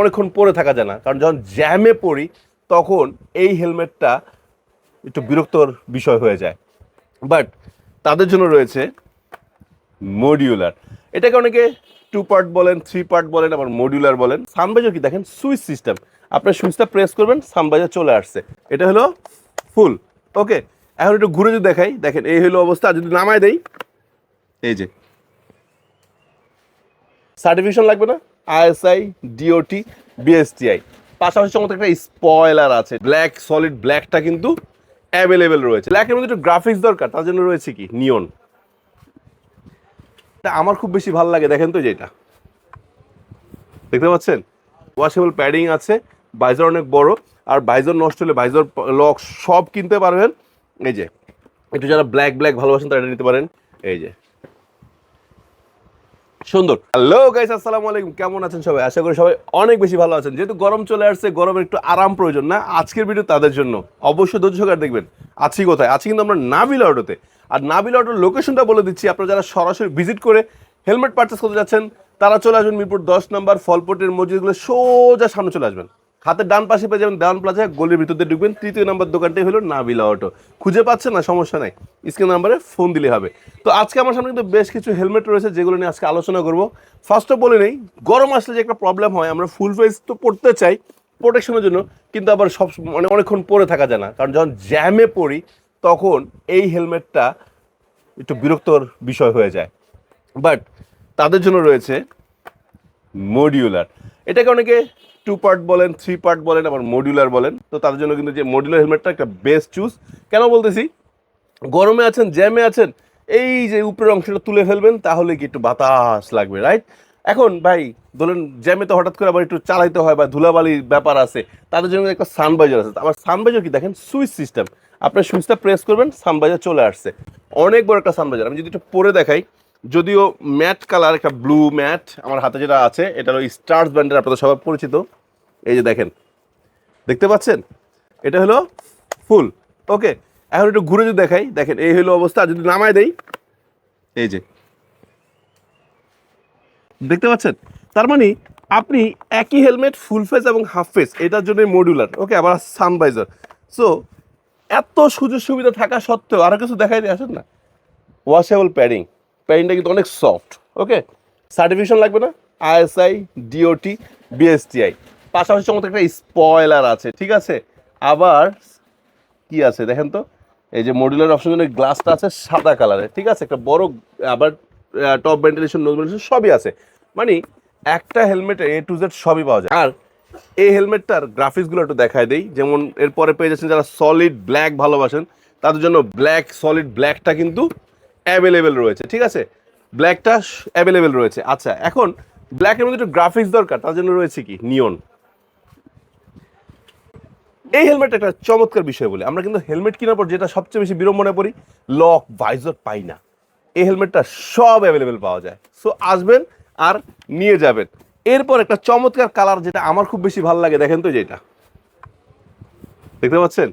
অনেকক্ষণ পরে থাকা যায় না, কারণ যখন জ্যামে পড়ি তখন এই হেলমেটটা একটু বিরক্তর বিষয় হয়ে যায়। বাট তাদের জন্য রয়েছে মডিউলার। এটাকে অনেকে 2 পার্ট বলেন, 3 পার্ট বলেন, আবার মডিউলার বলেন। সানভাইজার কি দেখেন, সুইচ সিস্টেম। আপনার সুইচটা প্রেস করবেন, সানভাইজার চলে আসছে। এটা হলো ফুল। ওকে, এখন একটু ঘুরে যদি দেখাই, দেখেন এই হলো অবস্থা। যদি নামায় দেই, এই যে সার্টিফিকেশন লাগবে না, আইএসআই, ডিওটি, বিএসটিআই। পাশাপাশি চমৎকার একটা স্পয়লার আছে, ব্ল্যাক, সলিড ব্ল্যাকটা কিন্তু অ্যাভেলেবেল রয়েছে। ব্ল্যাকের মধ্যে একটু গ্রাফিক্স দরকার, তার জন্য রয়েছে কি নিয়ন। আমার খুব বেশি ভালো লাগে, দেখেন তো যেটা দেখতে পাচ্ছেন, ওয়াশেবল প্যাডিং আছে, ভাইজার অনেক বড়। আর ভাইজার নষ্ট হলে ভাইজার লক সব কিনতে পারবেন। এই যে একটু যারা ব্ল্যাক ব্ল্যাক ভালোবাসেন তারা এটা নিতে পারেন। এই যে সুন্দর। হ্যালো গাইস, আসসালামু আলাইকুম। কেমন আছেন সবাই? আশা করি সবাই অনেক বেশি ভালো আছেন। যেহেতু গরম চলে আসছে, গরমের একটু আরাম প্রয়োজন না, আজকের ভিডিও তাদের জন্য। অবশ্যই ধৈর্য সহকারে দেখবেন। আছি কোথায়? আছি কিন্তু আমরা নাবিল অটোতে। আর নাবিল অটোর লোকেশনটা বলে দিচ্ছি, আপনারা যারা সরাসরি ভিজিট করে হেলমেট পারচেস করতে যাচ্ছেন তারা চলে আসবেন মিরপুর 10 নম্বর, ফলপটের মসজিদগুলো সোজা সামনে চলে আসবেন। হাতের ডান পাশে পেয়ে যাবেন দেওয়ান প্লাজা, গলির ভিতর দিয়ে ঢুকবেন, 3য় নম্বর দোকানটাই হলো নাবিলা অটো। খুঁজে পাচ্ছেন না, সমস্যা নাই, স্ক্রিন নাম্বারে ফোন দিলে হবে। তো আজকে আমার সামনে কিন্তু বেশ কিছু হেলমেট রয়েছে যেগুলো নিয়ে আজকে আলোচনা করব। ফার্স্ট অফ বলে নেই, গরম আসলে যে একটা প্রবলেম হয়, আমরা ফুল ফেস তো পড়তে চাই প্রোটেকশনের জন্য, কিন্তু আবার সব মানে অনেকক্ষণ পরে থাকা যায় না, কারণ যখন জ্যামে পড়ি তখন এই হেলমেটটা একটু বিরক্তর বিষয় হয়ে যায়। বাট তাদের জন্য রয়েছে মডিউলার। এটাকে অনেকে 2 পার্ট বলেন, 3 পার্ট বলেন, আবার মডিউলার বলেন। তো তাদের জন্য কিন্তু যে মডিউলার হেলমেটটা একটা বেস্ট চুজ। কেন বলতেছি, গরমে আছেন, জ্যামে আছেন, এই যে উপরের অংশটা তুলে ফেলবেন, তাহলে কি একটু বাতাস লাগবে, রাইট? এখন ভাই ধরেন জ্যামে তো হঠাৎ করে আবার একটু চালাইতে হয় বা ধুলাবালির ব্যাপার আছে, তাদের জন্য একটা সানভাইজার আছে। আবার সানভাইজার কি দেখেন, সুইচ সিস্টেম। আপনার সুইচটা প্রেস করবেন, সানভাইজার চলে আসছে। অনেক বড় একটা সানভাইজার। আমি যদি একটু পরে দেখাই, যদিও ম্যাট কালার, একটা ব্লু ম্যাট আমার হাতে যেটা আছে, এটা হলো স্টার্স ব্র্যান্ডের, আপনাদের সবাই পরিচিত। এই যে দেখেন, দেখতে পাচ্ছেন, এটা হলো ফুল। ওকে, এখন একটু ঘুরে যদি দেখাই, দেখেন এই হলো অবস্থা। যদি নামায় দেই, এই যে দেখতে পাচ্ছেন, তার মানে আপনি একই হেলমেট ফুল ফেস এবং হাফ ফেস, এটার জন্য মডিউলার। ওকে, আবার সানভাইজার। সো এত সুযোগ সুবিধা থাকা সত্ত্বেও আরো কিছু দেখাই দিয়ে আসেন না, ওয়াশেবল প্যাডিং। প্যাডিংটা কিন্তু অনেক সফট। ওকে, সার্টিফিকেশন লাগবে না, আইএসআই, ডিওটি, বিএসটিআই। পাশাপাশি চমৎকার একটা স্পয়লার আছে, ঠিক আছে। আবার কি আছে দেখেন তো, এই যে মডিউলার অপশন জন্য গ্লাসটা আছে সাদা কালারের, ঠিক আছে। একটা বড়, আবার টপ ভেন্টিলেশন, নোজ ভেন্টিলেশন সবই আছে। মানে একটা হেলমেটে এ টু জেড সবই পাওয়া যায়। আর এই হেলমেটটার গ্রাফিক্সগুলো একটু দেখায় দেই। যেমন এরপরে পেয়ে যাচ্ছেন যারা সলিড ব্ল্যাক ভালোবাসেন, তাদের জন্য ব্ল্যাক, সলিড ব্ল্যাকটা কিন্তু অ্যাভেলেবেল রয়েছে, ঠিক আছে। ব্ল্যাকটা অ্যাভেলেবেল রয়েছে। আচ্ছা, এখন ব্ল্যাকের মধ্যে একটু গ্রাফিক্স দরকার, তার জন্য রয়েছে কি নিয়ন। এই হেলমেটটা একটা চমৎকার বিষয় বলে, আমরা কিন্তু হেলমেট কেনার পর যেটা সবচেয়ে বেশি বিড়ম্বনা পড়ি, লক ভাইজার পাই না। এই হেলমেটটা সব অ্যাভেলেবেল পাওয়া যায়। সো আসবেন আর নিয়ে যাবেন। এরপর একটা চমৎকার কালার যেটা আমার খুব বেশি ভালো লাগে, দেখেন তো যেটা দেখতে পাচ্ছেন,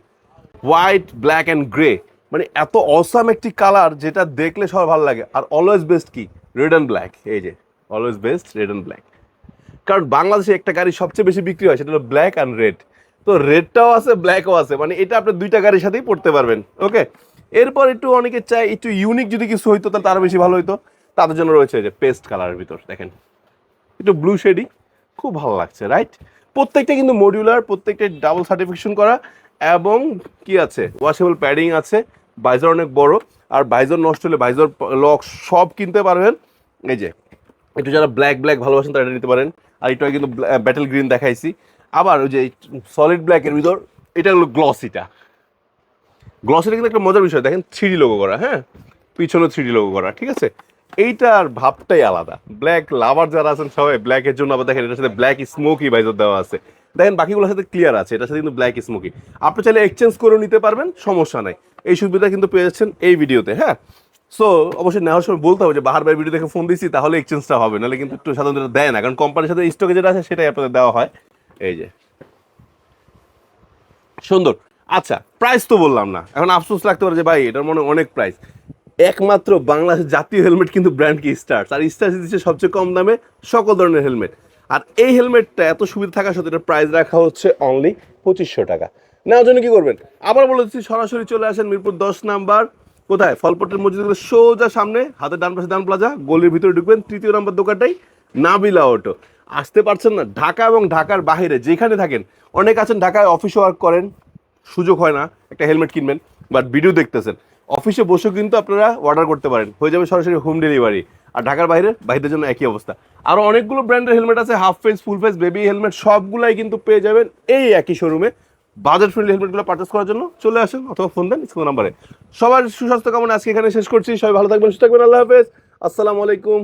হোয়াইট, ব্ল্যাক অ্যান্ড গ্রে। মানে এত অসাম একটি কালার যেটা দেখলে সবার ভালো লাগে। আর অলওয়েজ বেস্ট কি, রেড অ্যান্ড ব্ল্যাক। এই যে always best red and black. কারণ বাংলাদেশে একটা গাড়ি সবচেয়ে বেশি বিক্রি হয়, সেটা হলো ব্ল্যাক অ্যান্ড রেড। তো রেডটাও আছে, ব্ল্যাকও আছে, মানে এটা আপনি দুইটা গাড়ির সাথেই পড়তে পারবেন। ওকে, এরপর একটু অনেকে চাই একটু ইউনিক যদি কিছু হইতো তাহলে তারও বেশি ভালো হইতো। তাদের জন্য রয়েছে যে পেস্ট কালারের ভিতর দেখেন, একটু ব্লু শেডি, খুব ভালো লাগছে, রাইট? প্রত্যেকটা কিন্তু মডিউলার, প্রত্যেকটা ডাবল সার্টিফিকেশন করা, এবং কি আছে, ওয়াশেবল প্যাডিং আছে, ভাইজার অনেক বড়। আর ভাইজার নষ্ট হলে ভাইজার লক সব কিনতে পারবেন। এই যে একটু যারা ব্ল্যাক ব্ল্যাক ভালোবাসেন তারা এটা নিতে পারেন। আর একটু কিন্তু ব্যাটেল গ্রিন দেখাইছি। আবার ওই যে সলিড ব্ল্যাকের ভিতর, এটা হলো গ্লসিটা। গ্লসিটা কিন্তু একটা মজার বিষয়, দেখেন 3D লোগো করা, হ্যাঁ, পিছনে 3D লোগো করা, ঠিক আছে। এইটার ভাবটাই আলাদা। ব্ল্যাক লাভার যারা আছেন সবাই, ব্ল্যাকের জন্য আবার দেখেন এটার সাথে ব্ল্যাক স্মোকি ভাইজার দেওয়া আছে। দেখেন বাকিগুলোর সাথে ক্লিয়ার আছে, এটার সাথে কিন্তু ব্ল্যাক স্মোকি। আপনি চাইলে এক্সচেঞ্জ করেও নিতে পারবেন, সমস্যা নাই। এই সুবিধা কিন্তু পেয়ে যাচ্ছেন এই ভিডিওতে, হ্যাঁ। সো অবশ্যই নেওয়ার সময় বলতে হবে যে বাহার ভাই ভিডিও দেখে ফোন দিচ্ছি, তাহলে এক্সচেঞ্জটা হবে, নাহলে কিন্তু একটু সাধারণত দেয় না, কারণ কোম্পানির সাথে স্টকে যেটা আছে সেটাই আপনাদের দেওয়া হয়। এই যে সুন্দর। আচ্ছা, প্রাইস তো বললাম না, এখন আফসোস লাগতে পারে যে ভাই এটার মনে অনেক প্রাইস। একমাত্র বাংলাদেশের জাতীয় হেলমেট কিন্তু ব্র্যান্ড কি স্টার্স, আর স্টার্স দিচ্ছে সবচেয়ে কম দামে সকল ধরনের হেলমেট। আর এই হেলমেটটা এত সুবিধা থাকার সাথে এটার প্রাইস রাখা হচ্ছে অনলি 2500 টাকা। নেওয়ার জন্য কি করবেন, আবার বলে দিচ্ছি, সরাসরি চলে আসেন মিরপুর 10 নাম্বার, কোথায়, ফলপট্টের মসজিদের সোজা সামনে, হাতের ডান পাশে ডান প্লাজা, গলির ভিতরে ঢুকবেন, 3য় নাম্বার দোকানটাই নাবিলা অটো। আসতে পারছেন না, ঢাকা এবং ঢাকার বাইরে যেখানে থাকেন, অনেক আছেন ঢাকায় অফিসে ওয়ার্ক করেন, সুযোগ হয় না একটা হেলমেট কিনবেন, বাট ভিডিও দেখতেছেন, অফিসে বসেও কিন্তু আপনারা অর্ডার করতে পারেন, হয়ে যাবে সরাসরি হোম ডেলিভারি। আর ঢাকার বাইরের জন্য একই অবস্থা। আরও অনেকগুলো ব্র্যান্ডের হেলমেট আছে, half face, full face, baby helmet, সবগুলাই কিন্তু পেয়ে যাবেন এই একই শোরুমে। বাজেট ফ্রেন্ডলি হেলমেটগুলো পারচেস করার জন্য চলে আসেন অথবা ফোন দেন স্ক্রিন নাম্বারে। সবার সুস্বাস্থ্য কামনা আজকে এখানে শেষ করছি, সবাই ভালো থাকবেন, সুস্থ থাকবেন, আল্লাহ হাফেজ, আসসালামু আলাইকুম।